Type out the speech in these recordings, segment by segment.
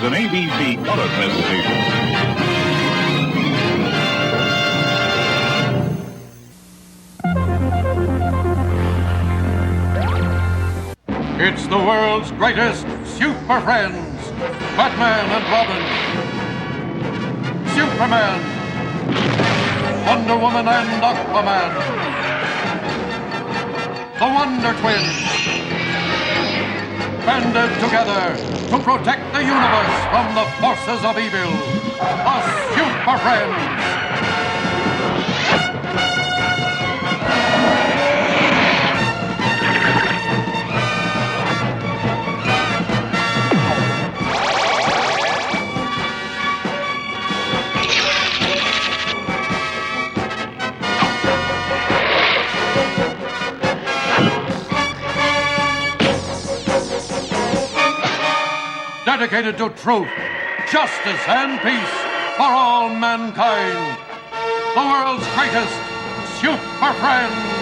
an ABC color presentation. It's the world's greatest super friends, Batman and Robin, Superman, Wonder Woman and Aquaman, the Wonder Twins, banded together to protect the universe from the forces of evil, the Super Friends. Dedicated to truth, justice, and peace for all mankind. The world's greatest super friends.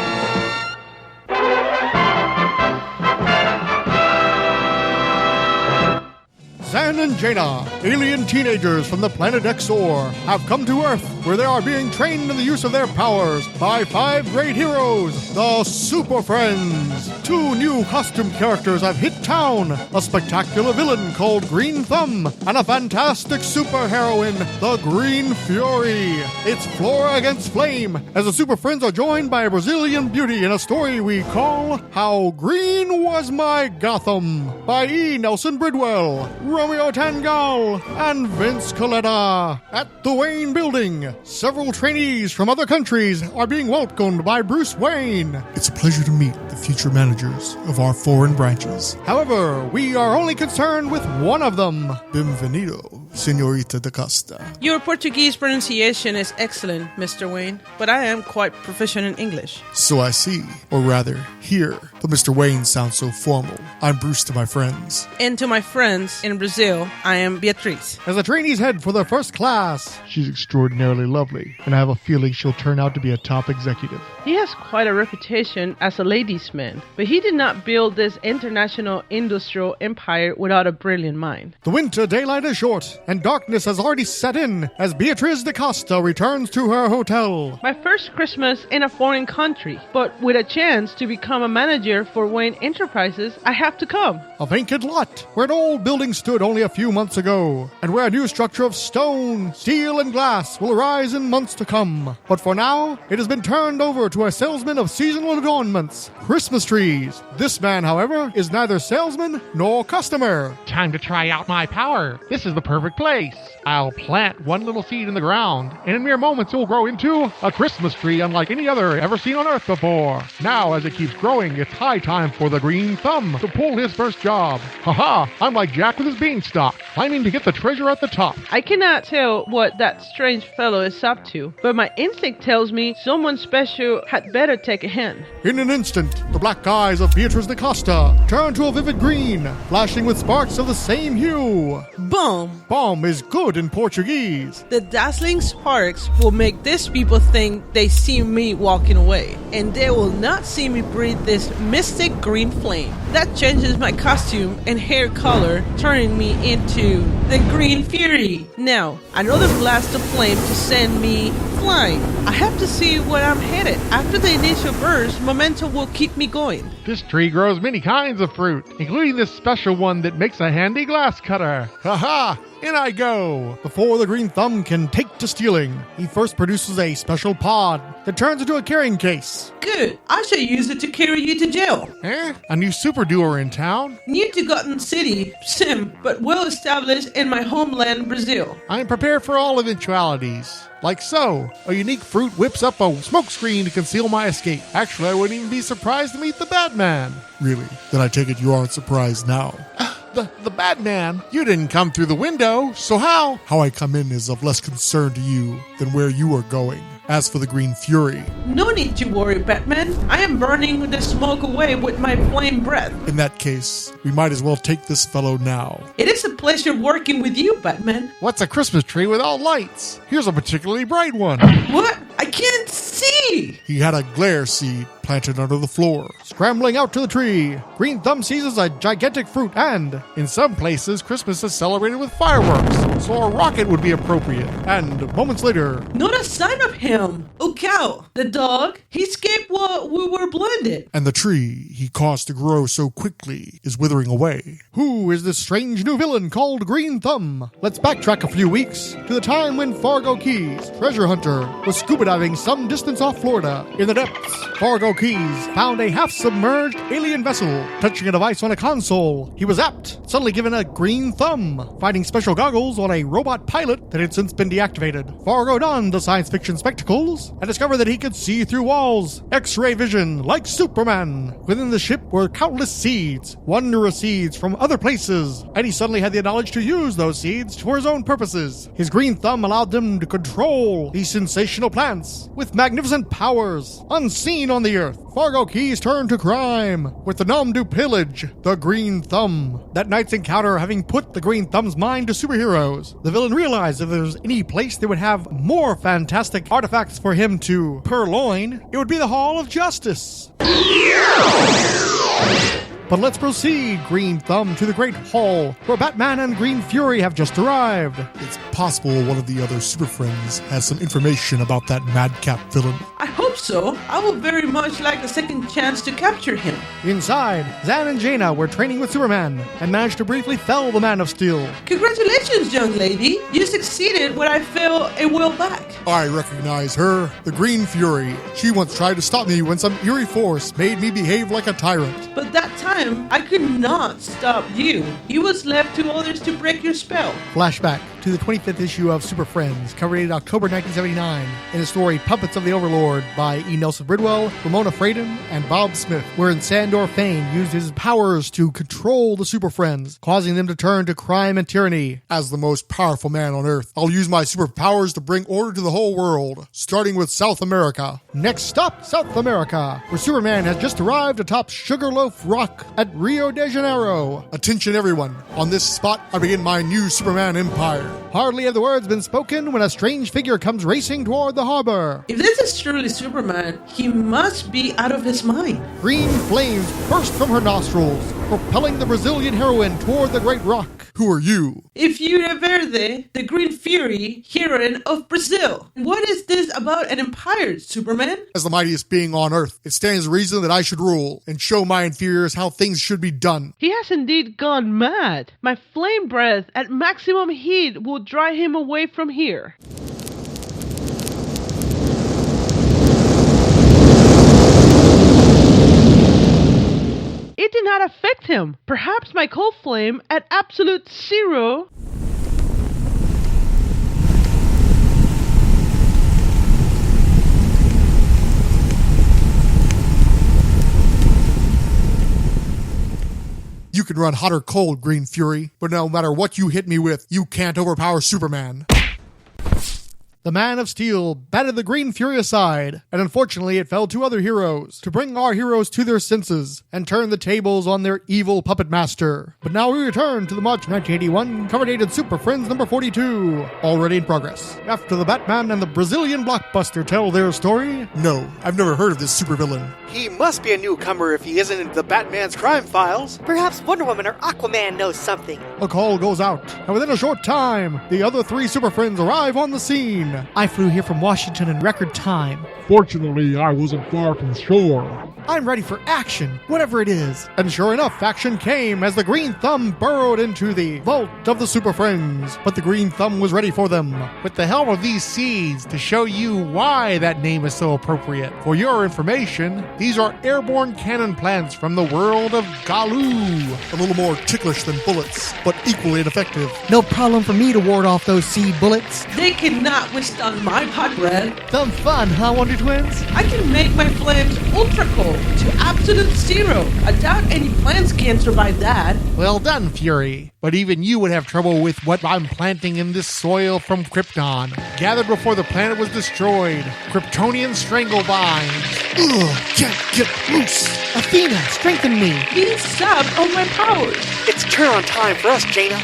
Zan and Jaina, alien teenagers from the planet Exor, have come to Earth where they are being trained in the use of their powers by 5 great heroes, the Super Friends. 2 new costume characters have hit town, a spectacular villain called Green Thumb, and a fantastic superheroine, the Green Fury. It's Flora against Flame, as the Super Friends are joined by a Brazilian beauty in a story we call How Green Was My Gotham, by E. Nelson Bridwell, Romeo Tangal, and Vince Coletta. At the Wayne Building, several trainees from other countries are being welcomed by Bruce Wayne. It's a pleasure to meet the future managers of our foreign branches. However, we are only concerned with one of them. Bienvenido, Señorita da Costa. Your Portuguese pronunciation is excellent, Mr. Wayne, but I am quite proficient in English. So I see, or rather, hear. But Mr. Wayne sounds so formal. I'm Bruce to my friends. And to my friends in Brazil, I am Beatriz. As the trainees head for their first class, she's extraordinarily lovely, and I have a feeling she'll turn out to be a top executive. He has quite a reputation as a ladies' man, but he did not build this international industrial empire without a brilliant mind. The winter daylight is short, and darkness has already set in as Beatriz da Costa returns to her hotel. My first Christmas in a foreign country, but with a chance to become a manager for Wayne Enterprises, I have to come. A vacant lot where an old building stood only a few months ago, and where a new structure of stone, steel, and glass will arise in months to come. But for now, it has been turned over to a salesman of seasonal adornments, Christmas trees. This man, however, is neither salesman nor customer. Time to try out my power. This is the perfect place. I'll plant one little seed in the ground, and in mere moments it will grow into a Christmas tree unlike any other ever seen on Earth before. Now, as it keeps growing, it's high time for the Green Thumb to pull his first job. Haha, I'm like Jack with his beanstalk, climbing to get the treasure at the top. I cannot tell what that strange fellow is up to, but my instinct tells me someone special had better take a hand. In an instant, the black eyes of Beatriz da Costa turn to a vivid green, flashing with sparks of the same hue. Boom! Bomb is good in Portuguese. The dazzling sparks will make these people think they see me walking away, and they will not see me breathe this mystic green flame. That changes my costume and hair color, turning me into the Green Fury. Now, another blast of flame to send me flying. I have to see where I'm headed. After the initial burst, momentum will keep me going. This tree grows many kinds of fruit, including this special one that makes a handy glass cutter. Haha! In I go! Before the Green Thumb can take to stealing, he first produces a special pod that turns into a carrying case. Good. I shall use it to carry you to jail. A new super doer in town? New to Gotham City, sim, but well established in my homeland, Brazil. I'm prepared for all eventualities. Like so, a unique fruit whips up a smokescreen to conceal my escape. Actually, I wouldn't even be surprised to meet the Batman. Really? Then I take it you aren't surprised now. The Batman? You didn't come through the window, so how? How I come in is of less concern to you than where you are going. As for the Green Fury, no need to worry, Batman. I am burning the smoke away with my flame breath. In that case, we might as well take this fellow now. It is a pleasure working with you, Batman. What's a Christmas tree without lights? Here's a particularly bright one. What? I can't see! He had a glare seed, planted under the floor. Scrambling out to the tree, Green Thumb seizes a gigantic fruit and, in some places, Christmas is celebrated with fireworks, so a rocket would be appropriate. And moments later, Not a sign of him. Oh, cow. The dog, he escaped while we were blinded. and the tree he caused to grow so quickly is withering away. Who is this strange new villain called Green Thumb? Let's backtrack a few weeks to the time when Fargo Keys, treasure hunter, was scuba diving some distance off Florida. In the depths, Fargo Keys found a half-submerged alien vessel. Touching a device on a console, he was apt, suddenly given a green thumb, finding special goggles on a robot pilot that had since been deactivated. Fargo donned the science fiction spectacles and discovered that he could see through walls, X-ray vision like Superman. Within the ship were countless seeds, wondrous seeds from other places, and he suddenly had the knowledge to use those seeds for his own purposes. His green thumb allowed them to control these sensational plants with magnificent powers unseen on the earth. Fargo Keys turned to crime with the numb to pillage the Green Thumb. That night's encounter having put the Green Thumb's mind to superheroes, the villain realized if there was any place that would have more fantastic artifacts for him to purloin, it would be the Hall of Justice. But let's proceed, Green Thumb, to the Great Hall, where Batman and Green Fury have just arrived. It's possible one of the other Super Friends has some information about that madcap villain. I hope so. I would very much like a second chance to capture him. Inside, Zan and Jaina were training with Superman and managed to briefly fell the Man of Steel. Congratulations, young lady. You succeeded when I fell a while back. I recognize her, the Green Fury. She once tried to stop me when some eerie force made me behave like a tyrant. But that time, I could not stop you. You was left to others to break your spell. Flashback to the 25th issue of Super Friends, covered in October 1979, in the story Puppets of the Overlord by E. Nelson Bridwell, Ramona Fradon, and Bob Smith, wherein Sandor Fane used his powers to control the Super Friends, causing them to turn to crime and tyranny. As the most powerful man on Earth, I'll use my superpowers to bring order to the whole world, starting with South America. Next stop, South America, where Superman has just arrived atop Sugarloaf Rock at Rio de Janeiro. Attention everyone, on this spot I begin my new Superman empire. Hardly have the words been spoken when a strange figure comes racing toward the harbor. If this is truly Superman, he must be out of his mind. Green flames burst from her nostrils, propelling the Brazilian heroine toward the great rock. Who are you? If Furia Verde, the Green Fury, heroine of Brazil. What is this about an empire, Superman? As the mightiest being on Earth, it stands to reason that I should rule and show my inferiors how things should be done. He has indeed gone mad. My flame breath at maximum heat will dry him away from here. It did not affect him. Perhaps my cold flame at absolute zero. You can run hot or cold, Green Fury, but no matter what you hit me with, you can't overpower Superman. The Man of Steel batted the Green Fury aside, and unfortunately it fell to other heroes to bring our heroes to their senses and turn the tables on their evil puppet master. But now we return to the March 1981 cover-dated Super Friends number 42, already in progress. After the Batman and the Brazilian blockbuster tell their story, no, I've never heard of this supervillain. He must be a newcomer if he isn't in the Batman's crime files. Perhaps Wonder Woman or Aquaman knows something. A call goes out, and within a short time, the other three Super Friends arrive on the scene. I flew here from Washington in record time. Fortunately, I wasn't far from shore. I'm ready for action, whatever it is. And sure enough, action came as the Green Thumb burrowed into the vault of the Super Friends. But the Green Thumb was ready for them, with the help of these seeds to show you why that name is so appropriate. For your information, these are airborne cannon plants from the world of Galoo. A little more ticklish than bullets, but equally ineffective. No problem for me to ward off those seed bullets. They cannot withstand my hot breath. Some fun, huh, Wonder Twins? I can make my flames ultra cold to absolute zero. I doubt any plants can survive that. Well done, Fury. But even you would have trouble with what I'm planting in this soil from Krypton, gathered before the planet was destroyed. Kryptonian strangle vines. Ugh, can't get loose. Athena, strengthen me. Being sapped of my powers. It's turn on time for us, Jaina.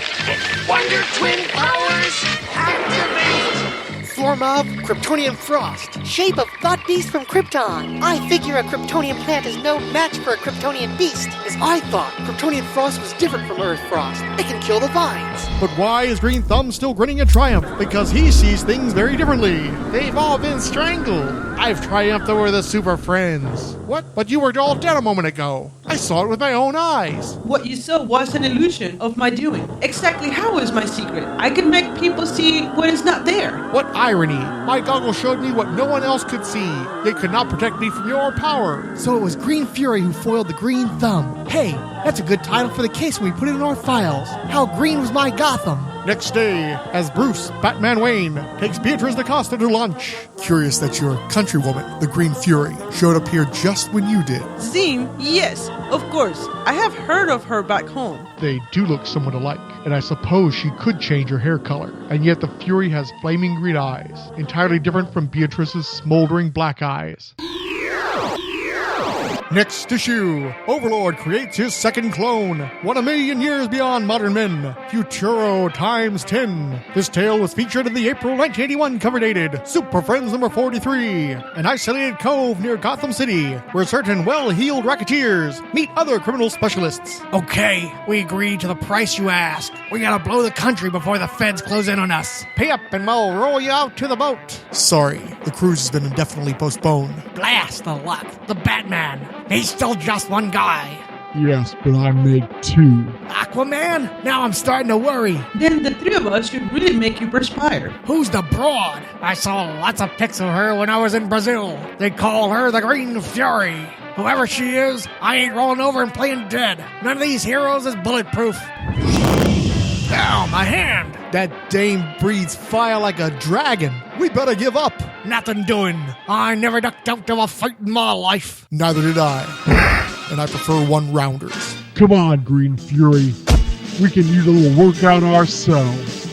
Wonder Twin powers activate! Form of Kryptonian frost. Shape of thought beast from Krypton. I figure a Kryptonian plant is no match for a Kryptonian beast. As I thought, Kryptonian frost was different from Earth frost. It can kill the vines. But why is Green Thumb still grinning in triumph? Because he sees things very differently. They've all been strangled. I've triumphed over the Super Friends. What? But you were all dead a moment ago. I saw it with my own eyes. What you saw was an illusion of my doing. Exactly how is my secret? I can make people see what is not there. What irony. My goggles showed me what no one else could see. They could not protect me from your power. So it was Green Fury who foiled the Green Thumb. Hey, that's a good title for the case when we put it in our files. How green was my Gotham? Next day, as Bruce, Batman Wayne, takes Beatrice DaCosta to lunch. Curious that your countrywoman, the Green Fury, showed up here just when you did. Zim, yes, of course. I have heard of her back home. They do look somewhat alike, and I suppose she could change her hair color. And yet the Fury has flaming green eyes, entirely different from Beatrice's smoldering black eyes. Next issue, Overlord creates his second clone, 1,000,000 years beyond modern men, Futuro times 10. This tale was featured in the April 1981 cover dated Super Friends number 43, an isolated cove near Gotham City, where certain well-heeled racketeers meet other criminal specialists. Okay, we agreed to the price you asked. We gotta blow the country before the feds close in on us. Pay up and we'll roll you out to the boat. Sorry, the cruise has been indefinitely postponed. Blast the luck. The Batman. He's still just one guy. Yes, but I made two. Aquaman? Now I'm starting to worry. Then the three of us should really make you perspire. Who's the broad? I saw lots of pics of her when I was in Brazil. They call her the Green Fury. Whoever she is, I ain't rolling over and playing dead. None of these heroes is bulletproof. Ow, my hand. That dame breathes fire like a dragon. We better give up. Nothing doing. I never ducked out of a fight in my life. Neither did I. And I prefer one-rounders. Come on, Green Fury. We can use a little workout ourselves.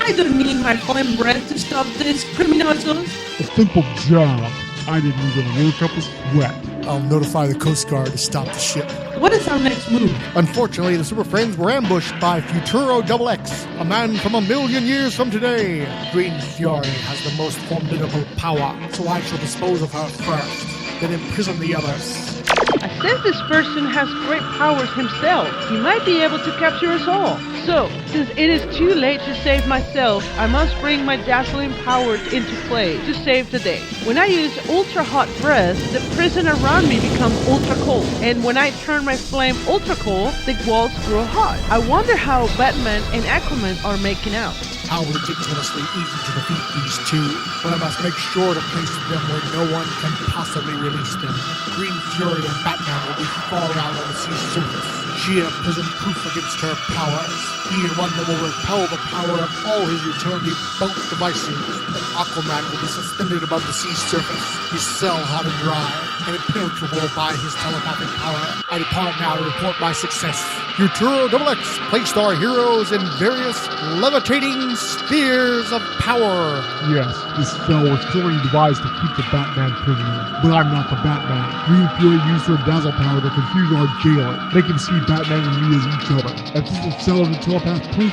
I don't need my flame breath to stop this criminals. A simple job. I didn't even work up a sweat. I'll notify the Coast Guard to stop the ship. What is our next move? Unfortunately, the Super Friends were ambushed by Futuro XX, a man from 1,000,000 years from today. Green Fury has the most formidable power, so I shall dispose of her first, then imprison the others. I sense this person has great powers himself. He might be able to capture us all. So, since it is too late to save myself, I must bring my dazzling powers into play to save the day. When I use ultra hot breath, the prison around me becomes ultra cold. And when I turn my flame ultra cold, the walls grow hot. I wonder how Batman and Aquaman are making out. How ridiculously easy to defeat these two, but I must make sure to place them where no one can possibly release them. Green Fury and Batman will be far out on the sea's surface. She in a prison proof against her powers. He in one that will repel the power of all his utility boat devices. And Aquaman will be suspended above the sea's surface, his cell hot and dry, and impenetrable by his telepathic power. I depart now to report my success. Futuro XX placed our heroes in various levitating spheres of power. Yes, this spell was clearly devised to keep the Batman prisoner. But I'm not the Batman. Green Fury used her dazzle power to confuse our jailer, make him see Batman and me as each other. If this is cell of the telepath proof,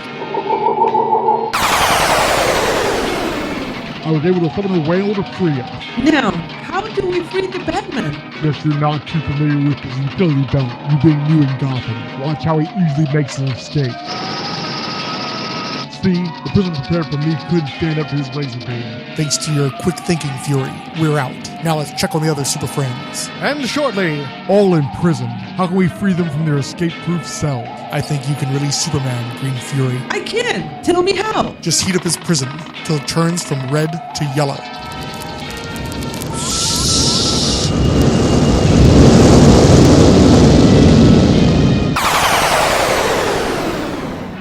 I was able to summon a whale to free us. Now, how do we free the Batman? Guess you're not too familiar with his utility belt, you being new in Gotham. Watch how he easily makes an escape. See, the prison prepared for me couldn't stand up to his laser beam. Thanks to your quick thinking, Fury, we're out. Now let's check on the other Super Friends. And shortly, all in prison. How can we free them from their escape-proof cells? I think you can release Superman, Green Fury. I can. Tell me how. Just heat up his prison till it turns from red to yellow.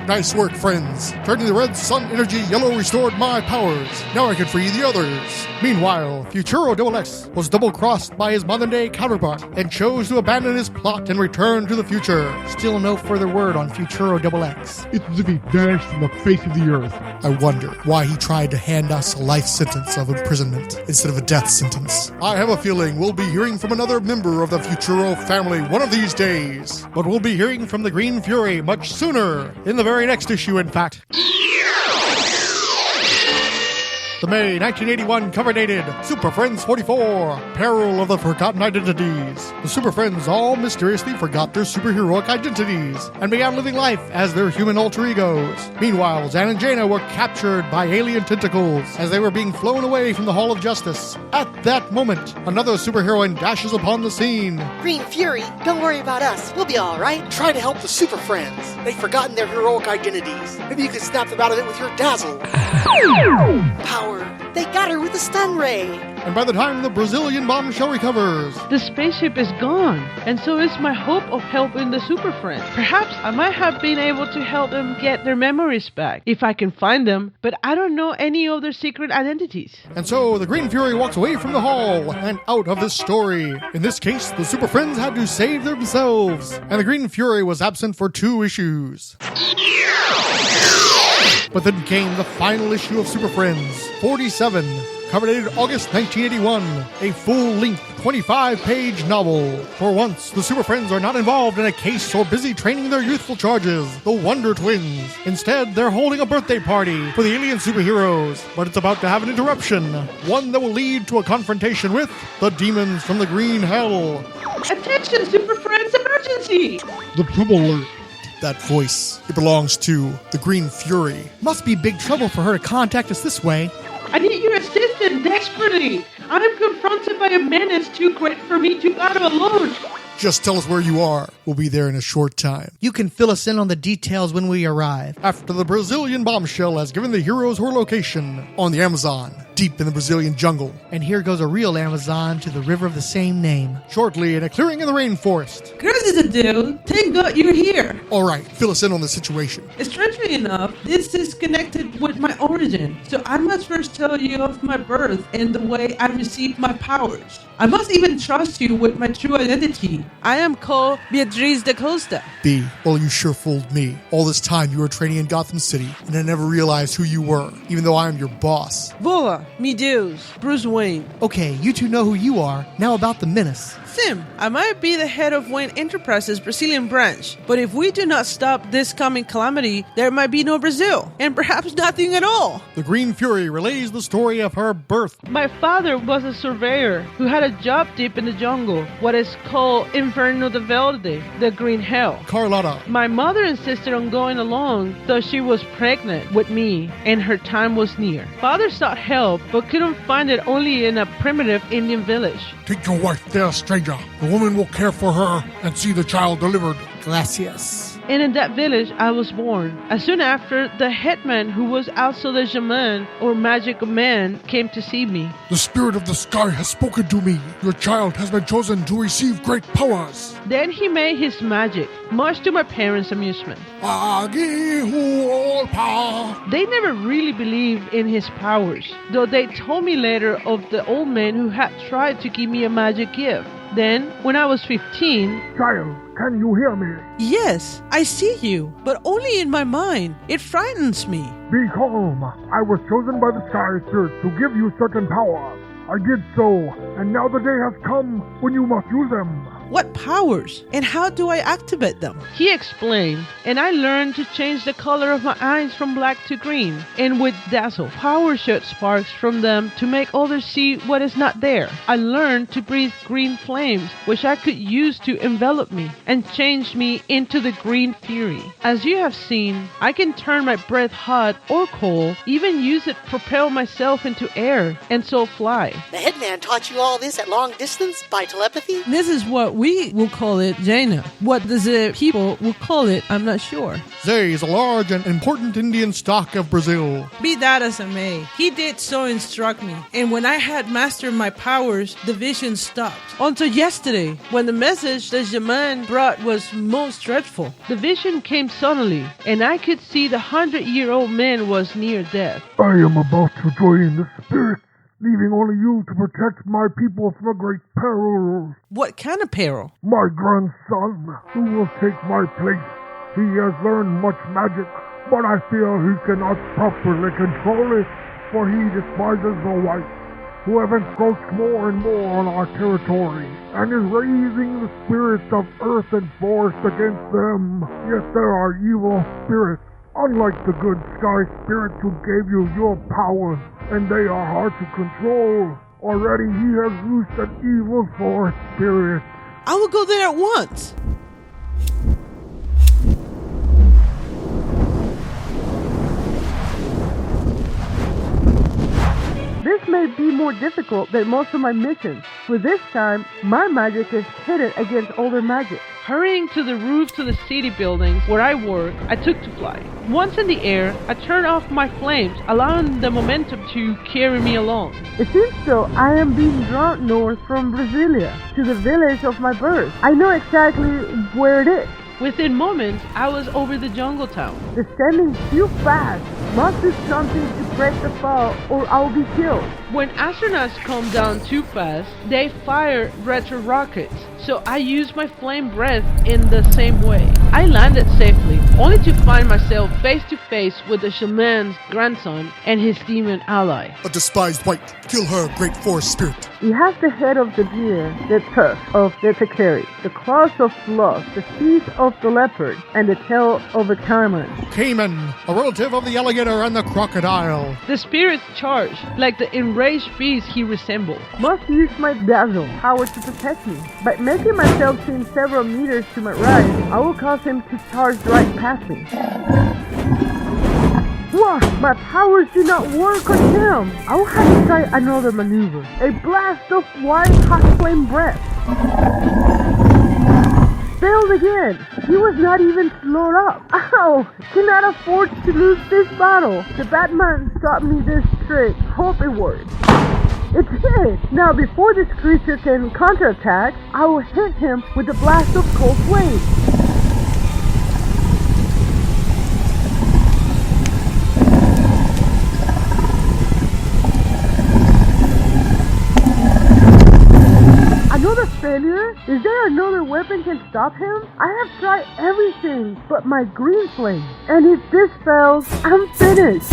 Nice work, friends. Turning the red sun energy yellow restored my powers. Now I can free the others. Meanwhile, Futuro XX was double-crossed by his modern-day counterpart and chose to abandon his plot and return to the future. Still no further word on Futuro XX. It's as if he vanished from the face of the earth. I wonder why he tried to hand us a life sentence of imprisonment instead of a death sentence. I have a feeling we'll be hearing from another member of the Futuro family one of these days. But we'll be hearing from the Green Fury much sooner, in the very next issue, in fact. The the May 1981 cover dated Super Friends 44, Peril of the Forgotten Identities. The Super Friends all mysteriously forgot their superheroic identities and began living life as their human alter egos. Meanwhile, Zan and Jaina were captured by alien tentacles as they were being flown away from the Hall of Justice. At that moment, another superheroine dashes upon the scene. Green Fury, don't worry about us. We'll be all right. Try to help the Super Friends. They've forgotten their heroic identities. Maybe you can snap them out of it with your dazzle. Power. They got her with the stun ray. And by the time the Brazilian bombshell recovers, The spaceship is gone, and so is my hope of helping the Super Friends. Perhaps I might have been able to help them get their memories back, if I can find them, but I don't know any of their secret identities. and so the Green Fury walks away from the hall and out of this story. In this case, the Super Friends had to save themselves, and the Green Fury was absent for 2 issues. But then came the final issue of Super Friends, 47, cover dated August 1981, a full-length 25-page novel. For once, the Super Friends are not involved in a case or busy training their youthful charges, the Wonder Twins. Instead, they're holding a birthday party for the alien superheroes, but it's about to have an interruption, one that will lead to a confrontation with the demons from the Green Hell. Attention, Super Friends, emergency! The trouble alert. That voice, it belongs to the Green Fury. Must be big trouble for her to contact us this way. I need your assistance desperately. I am confronted by a menace too great for me to battle alone. Just tell us where you are. We'll be there in a short time. You can fill us in on the details when we arrive. After the Brazilian bombshell has given the heroes her location, On the Amazon, deep in the Brazilian jungle. And here goes a real Amazon to the river of the same name. shortly in a clearing in the rainforest. Crazy dude, thank God you're here. All right, fill us in on the situation. Strangely enough, this is connected with my origin, so I must first tell you of my birth and the way I received my powers. I must even trust you with my true identity. I am called Beatriz da Costa. B, well, you sure fooled me. All this time you were training in Gotham City, and I never realized who you were, even though I am your boss. Voila, me Deus, Bruce Wayne. Okay, you two know who you are. Now about the menace. Sim, I might be the head of Wayne Enterprises' Brazilian branch, but if we do not stop this coming calamity, there might be no Brazil, and perhaps nothing at all. The Green Fury relays the story of her birth. My father was a surveyor who had a job deep in the jungle, what is called Inferno de Verde, the Green Hell. Carlotta. My mother insisted on going along, though she was pregnant with me and her time was near. Father sought help, but couldn't find it only in a primitive Indian village. Take your wife there, stranger. The woman will care for her and see the child delivered. Gracias. And in that village I was born. As soon after, the headman, who was also the shaman or magic man, came to see me. The spirit of the sky has spoken to me. Your child has been chosen to receive great powers. Then he made his magic, much to my parents' amusement. I give you all power. They never really believed in his powers, though they told me later of the old man who had tried to give me a magic gift. Then, when I was 15... Child, can you hear me? Yes, I see you, but only in my mind. It frightens me. Be calm. I was chosen by the Sky Spirit to give you certain powers. I did so, and now the day has come when you must use them. What powers? And how do I activate them? He explained, and I learned to change the color of my eyes from black to green, and with dazzle, power shot sparks from them to make others see what is not there. I learned to breathe green flames, which I could use to envelop me, and change me into the Green Fury. As you have seen, I can turn my breath hot or cold, even use it to propel myself into air, and so fly. The headman taught you all this at long distance by telepathy? This is what we will call it Jaina. What the people will call it, I'm not sure. Zay is a large and important Indian stock of Brazil. Be that as it may, he did so instruct me, and when I had mastered my powers, the vision stopped. Until yesterday, when the message the shaman brought was most dreadful. The vision came suddenly, and I could see the 100-year-old man was near death. I am about to join the spirits, leaving only you to protect my people from a great peril. What kind of peril? My grandson, who will take my place. He has learned much magic, but I feel he cannot properly control it, for he despises the whites, who have encroached more and more on our territory, and is raising the spirits of earth and forest against them. Yet there are evil spirits Unlike the good sky spirits who gave you your powers, and they are hard to control, already he has loosed an evil forest spirit. I will go there at once. This may be more difficult than most of my missions, for this time, my magic is hidden against older magic. Hurrying to the roofs of the city buildings where I work, I took to fly. Once in the air, I turned off my flames, allowing the momentum to carry me along. It seems though I am being drawn north from Brasilia, to the village of my birth. I know exactly where it is. Within moments, I was over the jungle town. Descending too fast. Must do something to break the fall or I'll be killed. When astronauts come down too fast, they fire retro rockets. So I use my flame breath in the same way. I landed safely, only to find myself face to face with the shaman's grandson and his demon ally. A despised white. Kill her, great forest spirit. He has the head of the deer, the tusk of the peccary, the claws of sloth, the teeth of the leopard, and the tail of a caiman. Cayman, a relative of the alligator and the crocodile. The spirits charge, like the enraged beast he resembles. Must use my dazzle power to protect me. By making myself seem several meters to my right, I will cause him to charge right past me. Whoa, my powers do not work on him. I will have to try another maneuver. A blast of white hot flame breath. Failed again. He was not even slowed up. Ow! Cannot afford to lose this battle. The Batman taught me this trick. Hope it works. It did! Now before this creature can counterattack, I will hit him with a blast of cold flame. Another failure? Is there another weapon can stop him? I have tried everything but my green flame. And if this fails, I'm finished.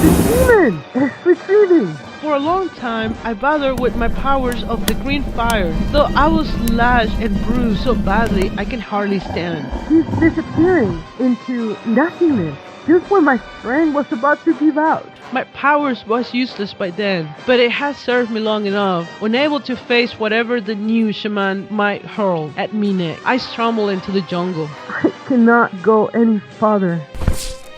The demon is retreating. For a long time, I battled with my powers of the green fire, though I was lashed and bruised so badly I can hardly stand. He's disappearing into nothingness. Just when my strength was about to give out. My powers was useless by then, but it has served me long enough. Unable to face whatever the new shaman might hurl at me next, I stumbled into the jungle. I cannot go any farther.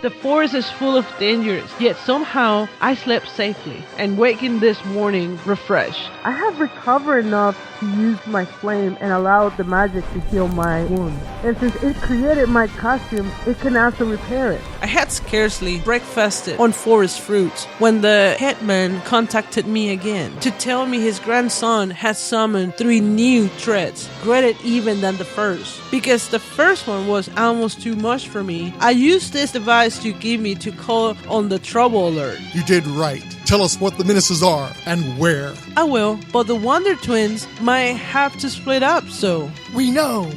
The forest is full of dangers, yet somehow I slept safely and wakened this morning refreshed. I have recovered enough to use my flame and allowed the magic to heal my wounds. And since it created my costume, it can also repair it. I had scarcely breakfasted on forest fruits when the headman contacted me again to tell me his grandson had summoned 3 new threats, greater even than the first. Because the first one was almost too much for me, I used this device you give me to call on the trouble alert. You did right. Tell us what the menaces are and where. I will, but the Wonder Twins might have to split up, so... We know!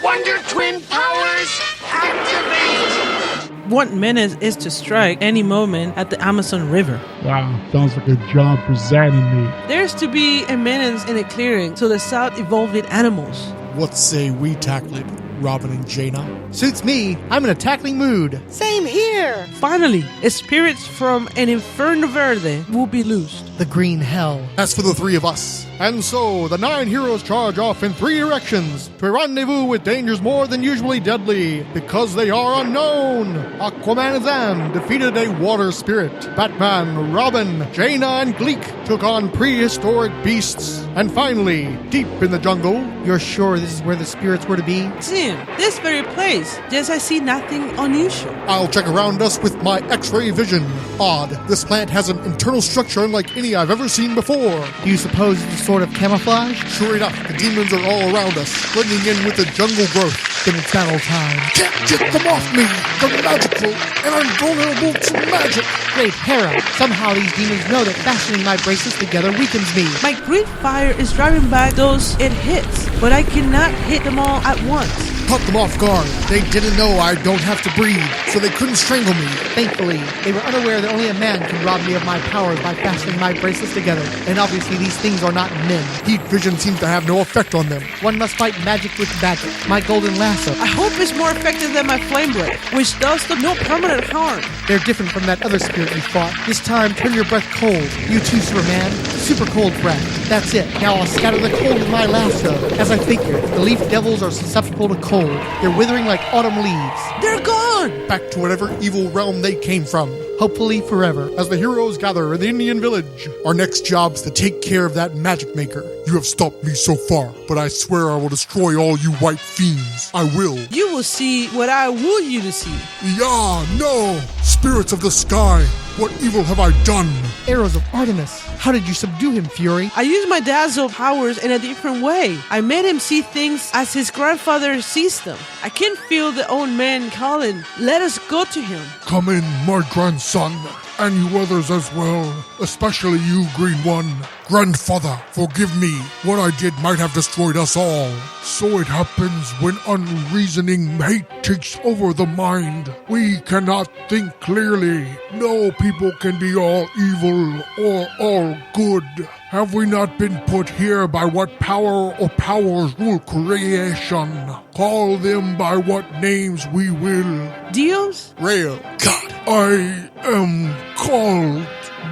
Wonder Twin powers activate! One menace is to strike any moment at the Amazon River. Wow, sounds like a job for Zan and me. There's to be a menace in a clearing to the south evolved animals. What say we tackle it, Robin and Jaina? Suits me. I'm in a tackling mood. Same here. Finally, spirits from an Inferno Verde will be loosed. The green hell. As for the 3 of us, And so, the 9 heroes charge off in 3 directions to rendezvous with dangers more than usually deadly, because they are unknown. Aquaman and Zan defeated a water spirit. Batman, Robin, Jaina, and Gleek took on prehistoric beasts. And finally, deep in the jungle... You're sure this is where the spirits were to be? Jim, this very place. Just I see nothing unusual. I'll check around us with my X-ray vision. Odd, this plant has an internal structure unlike any I've ever seen before. Do you suppose it's a sort of camouflage? Sure enough, the demons are all around us, blending in with the jungle growth. Then it's battle time. Can't get them off me! They're magical, and I'm vulnerable to magic! Great Hera! Somehow these demons know that fastening my bracelets together weakens me. My green fire is driving back those it hits, but I cannot hit them all at once. caught them off guard. They didn't know I don't have to breathe, so they couldn't strangle me. Thankfully, they were unaware that only a man can rob me of my powers by fastening my bracelets together. And obviously these things are not men. Heat vision seems to have no effect on them. One must fight magic with magic. My golden lasso. I hope it's more effective than my flame blade, which does them no permanent harm. They're different from that other spirit we fought. This time, turn your breath cold. You too, Superman. Super cold breath. That's it. Now I'll scatter the cold with my lasso. As I figured, the leaf devils are susceptible to cold. They're withering like autumn leaves. They're gone! Back to whatever evil realm they came from. Hopefully forever. As the heroes gather in the Indian village, Our next job's to take care of that magic maker. You have stopped me so far, but I swear I will destroy all you white fiends. I will. You will see what I will you to see. Yeah, no! Spirits of the sky, what evil have I done? Arrows of Artemis. How did you subdue him, Fury? I used my dazzle powers in a different way. I made him see things as his grandfather sees them. I can feel the old man calling. Let us go to him. Come in, my grandson, and you others as well, especially you, Green One. Grandfather, forgive me. What I did might have destroyed us all. So it happens when unreasoning hate takes over the mind. We cannot think clearly. No people can be all evil or all good. Have we not been put here by what power or powers rule creation? Call them by what names we will. Dios? Rail. God, I am called,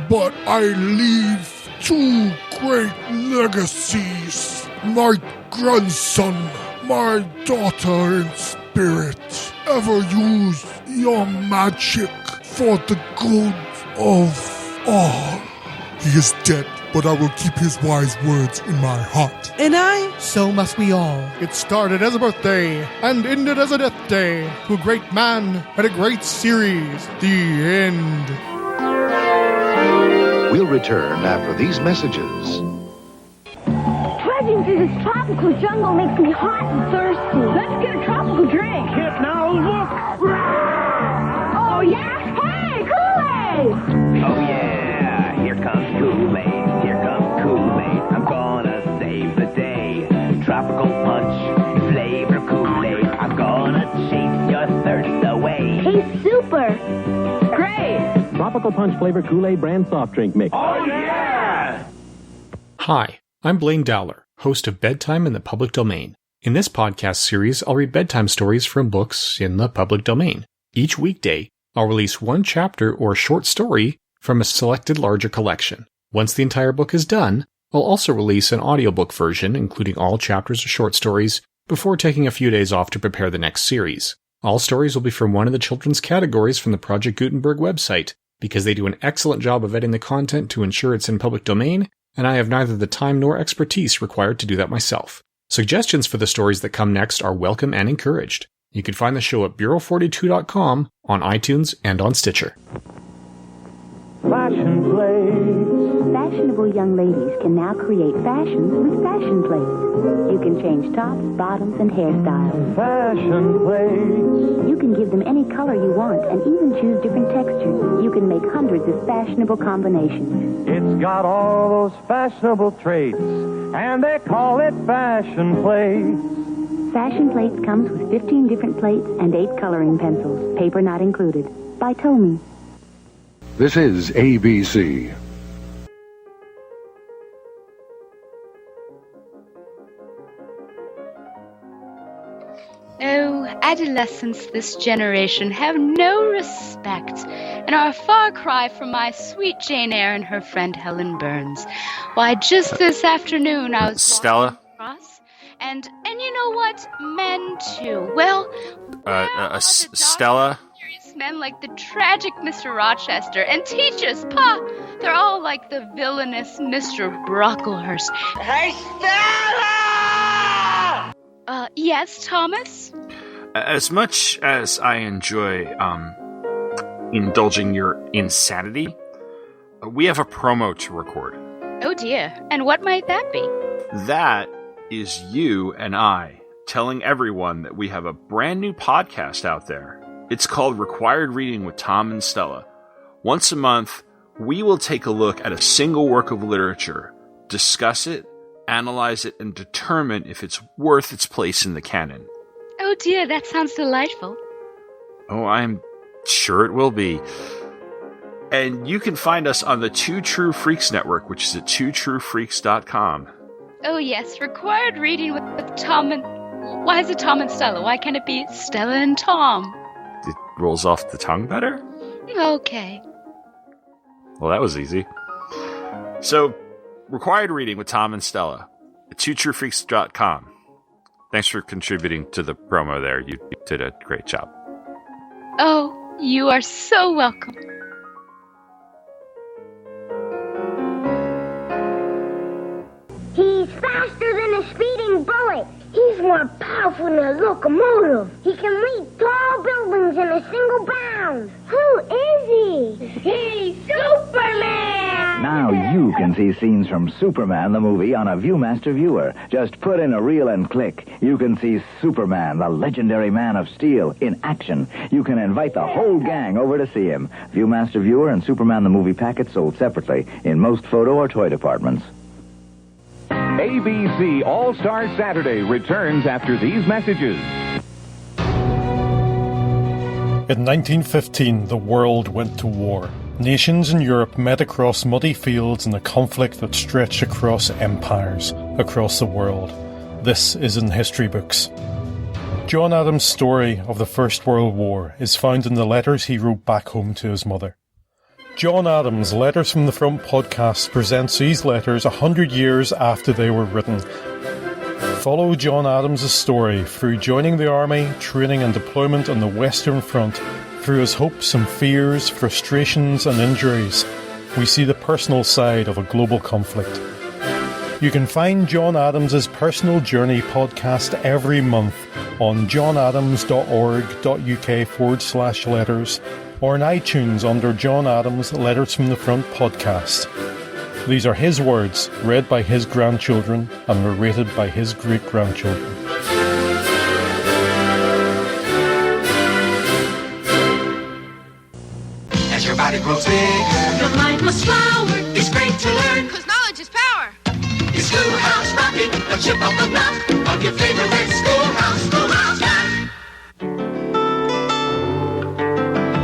but I leave two great legacies. My grandson, my daughter in spirit. Ever use your magic for the good of all. He is dead, but I will keep his wise words in my heart. And I? So must we all. it started as a birthday and ended as a death day. To a great man and a great series. The end. We'll return after these messages. Trudging through this tropical jungle makes me hot and thirsty. Let's get a tropical drink. Kip, now look! Oh, yeah? Hey, Kool-Aid! Oh, yeah. Here comes Kool-Aid. Here comes Kool-Aid. I'm gonna save the day. Tropical punch, flavor Kool-Aid. I'm gonna chase your thirst away. Tastes super. Great. Tropical Punch Flavor Kool-Aid brand soft drink mix. Oh, yeah! Hi, I'm Blaine Dowler, host of Bedtime in the Public Domain. In this podcast series, I'll read bedtime stories from books in the public domain. Each weekday, I'll release one chapter or short story from a selected larger collection. Once the entire book is done, I'll also release an audiobook version, including all chapters or short stories, before taking a few days off to prepare the next series. All stories will be from one of the children's categories from the Project Gutenberg website, because they do an excellent job of editing the content to ensure it's in public domain, and I have neither the time nor expertise required to do that myself. Suggestions for the stories that come next are welcome and encouraged. You can find the show at Bureau42.com, on iTunes, and on Stitcher. Fashion plates. Fashionable young ladies can now create fashions with fashion plates. You can change tops, bottoms, and hairstyles. Fashion plates. You can give them any color you want and even choose different textures. You can make hundreds of fashionable combinations. It's got all those fashionable traits, and they call it fashion plates. Fashion Plates comes with 15 different plates and 8 coloring pencils, paper not included. By Tomy. This is ABC. Oh, adolescents this generation have no respect and are a far cry from my sweet Jane Eyre and her friend Helen Burns. Why, just this afternoon I was Stella? across, and you know what? Men too. Well, Stella? serious men like the tragic Mr. Rochester and teachers, Pa! They're all like the villainous Mr. Brocklehurst. Hey, Stella! Yes, Thomas? As much as I enjoy, indulging your insanity, we have a promo to record. Oh dear, and what might that be? That is you and I telling everyone that we have a brand new podcast out there. It's called Required Reading with Tom and Stella. Once a month, we will take a look at a single work of literature, discuss it, analyze it, and determine if it's worth its place in the canon. Oh dear, that sounds delightful. Oh, I'm sure it will be. And you can find us on the Two True Freaks Network, which is at twotruefreaks.com. Oh yes, required reading with Tom and... Why is it Tom and Stella? Why can't it be Stella and Tom? It rolls off the tongue better? Okay. Well, that was easy. So, required reading with Tom and Stella at twotruefreaks.com. Thanks for contributing to the promo there. You did a great job. Oh, you are so welcome. He's faster than a speeding bullet. He's more powerful than a locomotive. He can leap tall buildings in a single bound. Who is he? He's Superman! Now you can see scenes from Superman the movie on a ViewMaster viewer. Just put in a reel and click. You can see Superman, the legendary Man of Steel, in action. You can invite the whole gang over to see him. ViewMaster viewer and Superman the movie packets sold separately in most photo or toy departments. ABC All-Star Saturday returns after these messages. In 1915, the world went to war. Nations in Europe met across muddy fields in a conflict that stretched across empires, across the world. This is in history books. John Adams' story of the First World War is found in the letters he wrote back home to his mother. John Adams' Letters from the Front podcast presents these letters 100 years after they were written. Follow John Adams' story through joining the army, training and deployment on the Western Front, through his hopes and fears, frustrations and injuries. We see the personal side of a global conflict. You can find John Adams' Personal Journey podcast every month on johnadams.org.uk/letters or in iTunes under John Adams' Letters from the Front podcast. These are his words, read by his grandchildren and narrated by his great-grandchildren. As your body grows bigger, your mind must flower. It's great to learn, 'cause knowledge is power. It's Schoolhouse Rocket, the chip of the block of your favorite schoolhouse rock.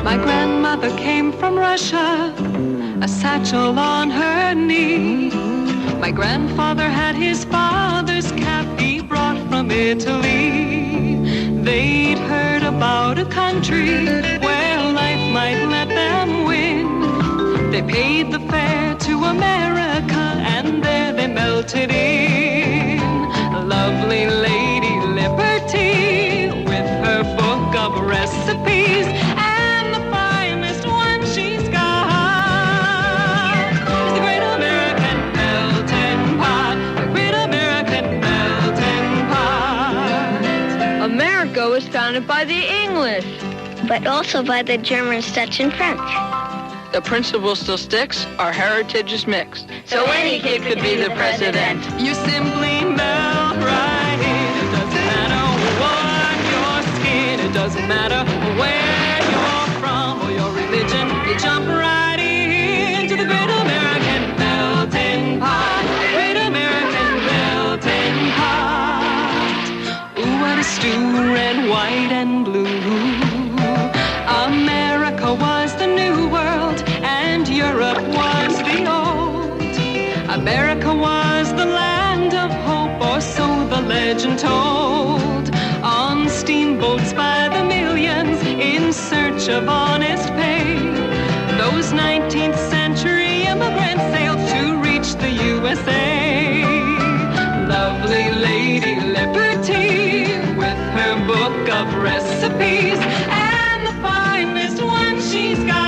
My grandmother came from Russia, a satchel on her knee. My grandfather had his father's cap he brought from Italy. They'd heard about a country where life might let them win. They paid the fare to America and there they melted in. A lovely lady Liberty with her book of recipes. Was founded by the English, but also by the Germans, Dutch, and French. The principle still sticks, our heritage is mixed. So any kid could be the president. You simply melt right in. It doesn't matter what your skin, it doesn't matter where you're from or your religion. You jump right into the great American melting pot. Great American melting pot. Ooh, what a stew, red, white, and blue. America was the new world, and Europe was the old. America was the land of hope, or so the legend told. On steamboats by the millions, in search of honest pay, those 19th century immigrants sailed to reach the USA. Lovely Lady Liberty, with her book of recipes, and the finest one she's got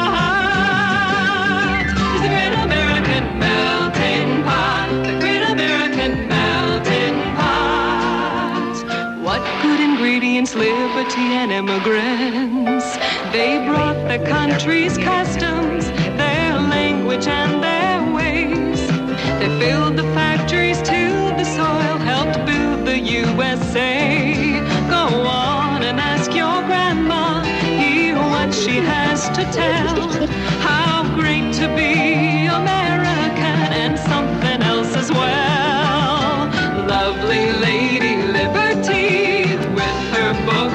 is the Great American Melting Pot. The Great American Melting Pot. What good ingredients, liberty, and immigrants. They brought the country's customs, their language, and their ways. They filled the factories to the soil, helped build the USA. Go on and ask your grandma, hear what she has to tell. How great to be American, and something else as well. Lovely Lady Liberty, with her book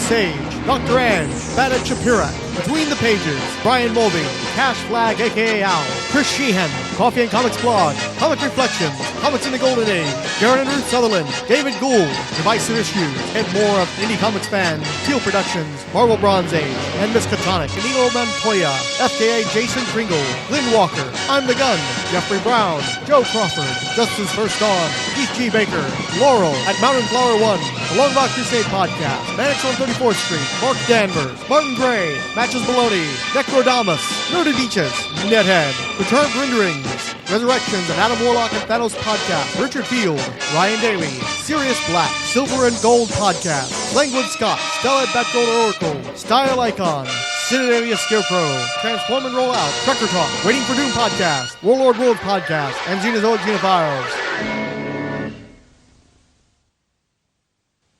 Sage, Dr. Ange, Badett Shapirak, Between the Pages, Brian Mulvey, Cash Flag aka Al, Chris Sheehan, Coffee and Comics Blog, Comic Reflections, Comics in the Golden Age, Darren and Ruth Sutherland, David Gould, Divisive Issues, and more of Indie Comics Fan, Teal Productions, Marvel Bronze Age, and Miskatonic, Inigo Montoya, FKA Jason Kringle, Lynn Walker, I'm the Gun, Jeffrey Brown, Joe Crawford, Justice First Dawn, Keith G. Baker, Laurel at Mountain Flower 1, the Long Rock Crusade Podcast, Mannix on 34th Street, Mark Danvers, Martin Gray, Matches Maloney, Necrodamus, Nerdy Beaches, Nethead, Returned Renderings, Resurrections and Adam Warlock and Thanos Podcast, Richard Field, Ryan Daly, Sirius Black, Silver and Gold Podcast, Langwood Scott, Stella at Batgold Oracle, Style Icon, Cinedalia Scarecrow, Transform and Roll Out, Trucker Talk, Waiting for Doom Podcast, Warlord World Podcast, and Xenozoic Xenophiles.